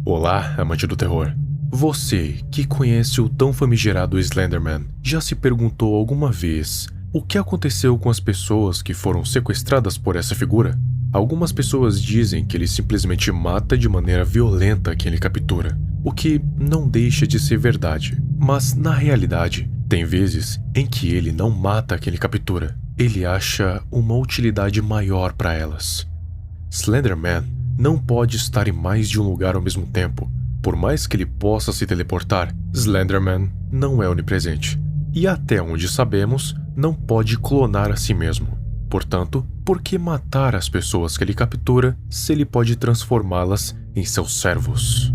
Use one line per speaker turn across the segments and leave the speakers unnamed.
Olá, amante do terror. Você, que conhece o tão famigerado Slenderman, já se perguntou alguma vez o que aconteceu com as pessoas que foram sequestradas por essa figura? Algumas pessoas dizem que ele simplesmente mata de maneira violenta quem ele captura, o que não deixa de ser verdade. Mas, na realidade, tem vezes em que ele não mata quem ele captura. Ele acha uma utilidade maior para elas. Slenderman não pode estar em mais de um lugar ao mesmo tempo. Por mais que ele possa se teleportar, Slenderman não é onipresente. E até onde sabemos, não pode clonar a si mesmo. Portanto, por que matar as pessoas que ele captura se ele pode transformá-las em seus servos?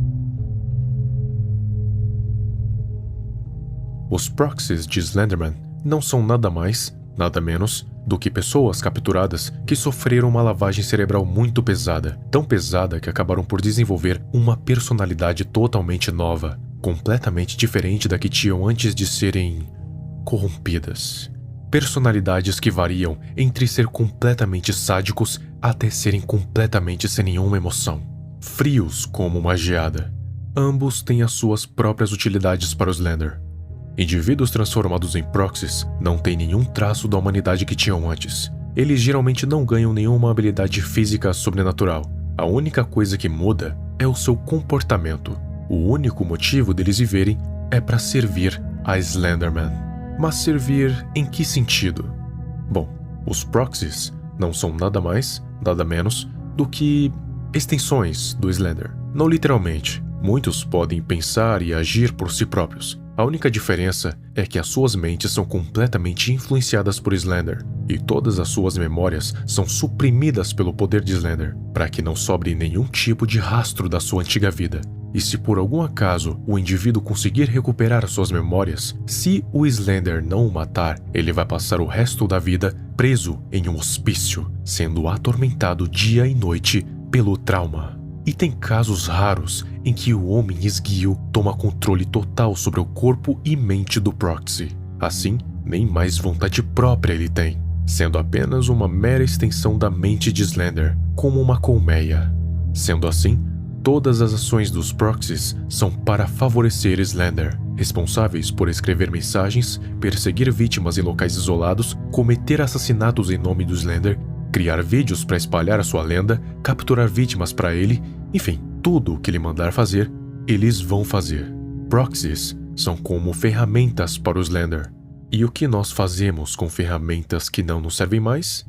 Os proxies de Slenderman não são nada mais, nada menos do que pessoas capturadas que sofreram uma lavagem cerebral muito pesada, tão pesada que acabaram por desenvolver uma personalidade totalmente nova, completamente diferente da que tinham antes de serem corrompidas. Personalidades que variam entre ser completamente sádicos até serem completamente sem nenhuma emoção, frios como uma geada. Ambos têm as suas próprias utilidades para o Slender. Indivíduos transformados em proxies não têm nenhum traço da humanidade que tinham antes. Eles geralmente não ganham nenhuma habilidade física sobrenatural. A única coisa que muda é o seu comportamento. O único motivo deles viverem é para servir a Slenderman. Mas servir em que sentido? Bom, os proxies não são nada mais, nada menos do que extensões do Slender. Não literalmente. Muitos podem pensar e agir por si próprios. A única diferença é que as suas mentes são completamente influenciadas por Slender, e todas as suas memórias são suprimidas pelo poder de Slender, para que não sobre nenhum tipo de rastro da sua antiga vida. E se por algum acaso o indivíduo conseguir recuperar as suas memórias, se o Slender não o matar, ele vai passar o resto da vida preso em um hospício, sendo atormentado dia e noite pelo trauma. E tem casos raros em que o homem esguio toma controle total sobre o corpo e mente do proxy. Assim, nem mais vontade própria ele tem, sendo apenas uma mera extensão da mente de Slender, como uma colmeia. Sendo assim, todas as ações dos proxies são para favorecer Slender, responsáveis por escrever mensagens, perseguir vítimas em locais isolados, cometer assassinatos em nome do Slender, criar vídeos para espalhar a sua lenda, capturar vítimas para ele, enfim, tudo o que ele mandar fazer, eles vão fazer. Proxies são como ferramentas para o Slender. E o que nós fazemos com ferramentas que não nos servem mais?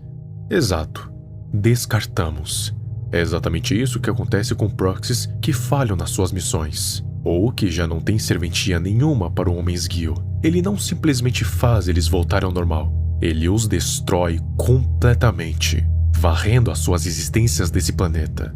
Exato, descartamos. É exatamente isso que acontece com proxies que falham nas suas missões, ou que já não têm serventia nenhuma para o homem esguio. Ele não simplesmente faz eles voltarem ao normal. Ele os destrói completamente, varrendo as suas existências desse planeta.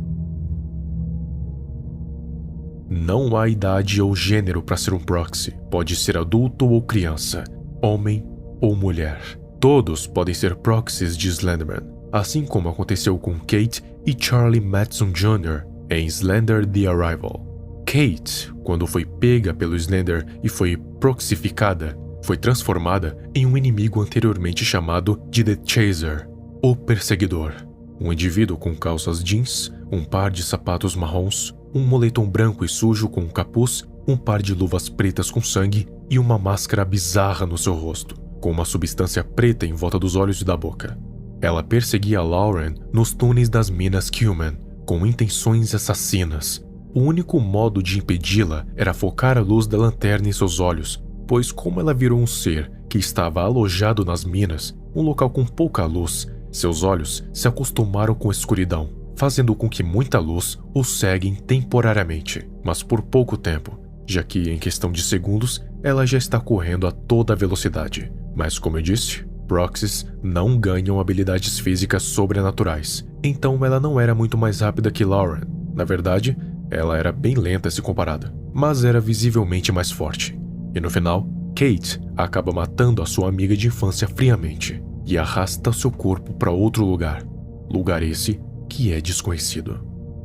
Não há idade ou gênero para ser um proxy. Pode ser adulto ou criança, homem ou mulher. Todos podem ser proxies de Slenderman, assim como aconteceu com Kate e Charlie Madison Jr. em Slender The Arrival. Kate, quando foi pega pelo Slender e foi proxificada, foi transformada em um inimigo anteriormente chamado de The Chaser, o Perseguidor. Um indivíduo com calças jeans, um par de sapatos marrons, um moletom branco e sujo com um capuz, um par de luvas pretas com sangue e uma máscara bizarra no seu rosto, com uma substância preta em volta dos olhos e da boca. Ela perseguia Lauren nos túneis das minas Cuman, com intenções assassinas. O único modo de impedi-la era focar a luz da lanterna em seus olhos, pois como ela virou um ser que estava alojado nas minas, um local com pouca luz, seus olhos se acostumaram com a escuridão, fazendo com que muita luz os ceguem temporariamente, mas por pouco tempo, já que em questão de segundos ela já está correndo a toda velocidade. Mas como eu disse, proxies não ganham habilidades físicas sobrenaturais, então ela não era muito mais rápida que Lauren. Na verdade, ela era bem lenta se comparada, mas era visivelmente mais forte. E no final, Kate acaba matando a sua amiga de infância friamente e arrasta seu corpo para outro lugar. Lugar esse que é desconhecido.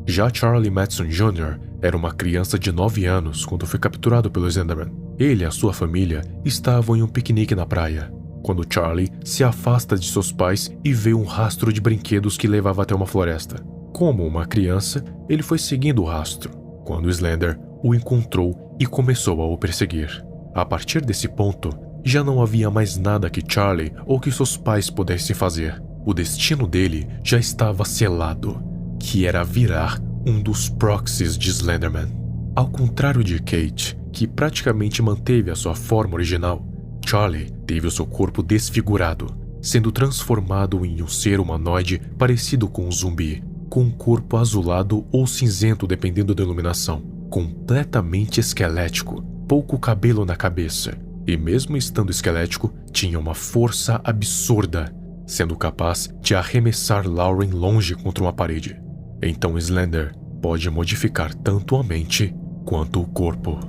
Já Charlie Madison Jr. era uma criança de 9 anos quando foi capturado pelo Slenderman. Ele e a sua família estavam em um piquenique na praia, quando Charlie se afasta de seus pais e vê um rastro de brinquedos que levava até uma floresta. Como uma criança, ele foi seguindo o rastro. quando Slender o encontrou e começou a o perseguir. A partir desse ponto, já não havia mais nada que Charlie ou que seus pais pudessem fazer. O destino dele já estava selado, que era virar um dos proxies de Slenderman. Ao contrário de Kate, que praticamente manteve a sua forma original, Charlie teve o seu corpo desfigurado, sendo transformado em um ser humanoide parecido com um zumbi, com um corpo azulado ou cinzento dependendo da iluminação, completamente esquelético, pouco cabelo na cabeça, e mesmo estando esquelético, tinha uma força absurda, sendo capaz de arremessar Lauren longe contra uma parede. Então Slender pode modificar tanto a mente quanto o corpo.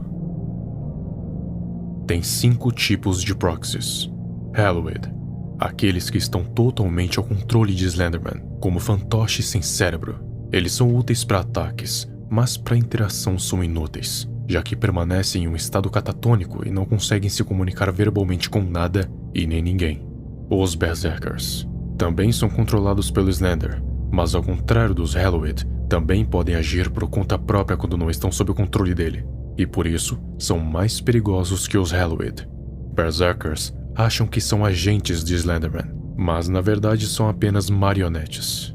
Tem 5 tipos de proxies. Hallowed, aqueles que estão totalmente ao controle de Slenderman, como fantoches sem cérebro. Eles são úteis para ataques, mas para interação são inúteis, já que permanecem em um estado catatônico e não conseguem se comunicar verbalmente com nada e nem ninguém. Os Berserkers também são controlados pelo Slender, mas ao contrário dos Hallowed, também podem agir por conta própria quando não estão sob o controle dele, e por isso são mais perigosos que os Hallowed. Berserkers acham que são agentes de Slenderman, mas na verdade são apenas marionetes.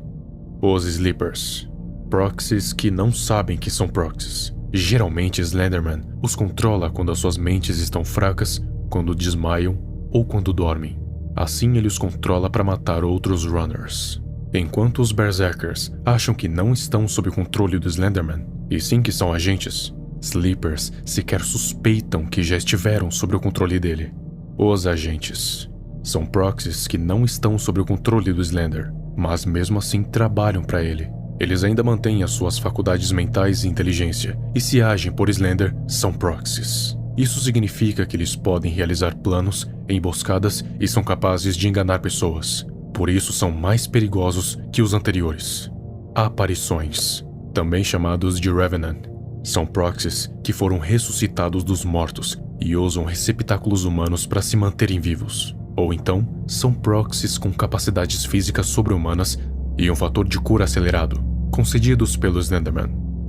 Os Sleepers, proxies que não sabem que são proxies. Geralmente Slenderman os controla quando as suas mentes estão fracas, quando desmaiam ou quando dormem. Assim ele os controla para matar outros runners. Enquanto os Berserkers acham que não estão sob o controle do Slenderman, e sim que são agentes, Sleepers sequer suspeitam que já estiveram sob o controle dele. Os agentes são proxies que não estão sob o controle do Slender, mas mesmo assim trabalham para ele. Eles ainda mantêm as suas faculdades mentais e inteligência, e se agem por Slender, são proxies. Isso significa que eles podem realizar planos, emboscadas e são capazes de enganar pessoas. Por isso são mais perigosos que os anteriores. Aparições, também chamados de Revenant, são proxies que foram ressuscitados dos mortos e usam receptáculos humanos para se manterem vivos. Ou então, são proxies com capacidades físicas sobre-humanas e um fator de cura acelerado, concedidos pelo Slenderman.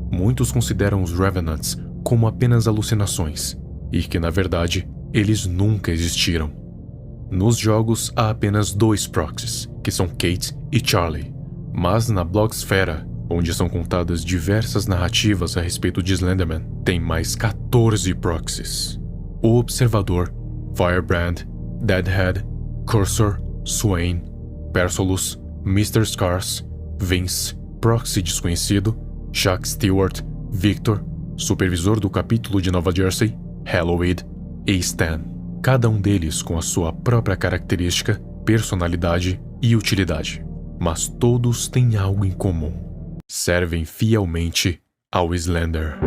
Muitos consideram os Revenants como apenas alucinações, e que na verdade, eles nunca existiram. Nos jogos há apenas 2 proxies, que são Kate e Charlie, mas na Blogsfera, onde são contadas diversas narrativas a respeito de Slenderman, tem mais 14 proxies. O Observador, Firebrand, Deadhead, Cursor, Swain, Persolus, Mr. Scars, Vince, Proxy Desconhecido, Chuck Stewart, Victor, Supervisor do Capítulo de Nova Jersey, Hallowed e Stan. Cada um deles com a sua própria característica, personalidade e utilidade. Mas todos têm algo em comum. Servem fielmente ao Slender.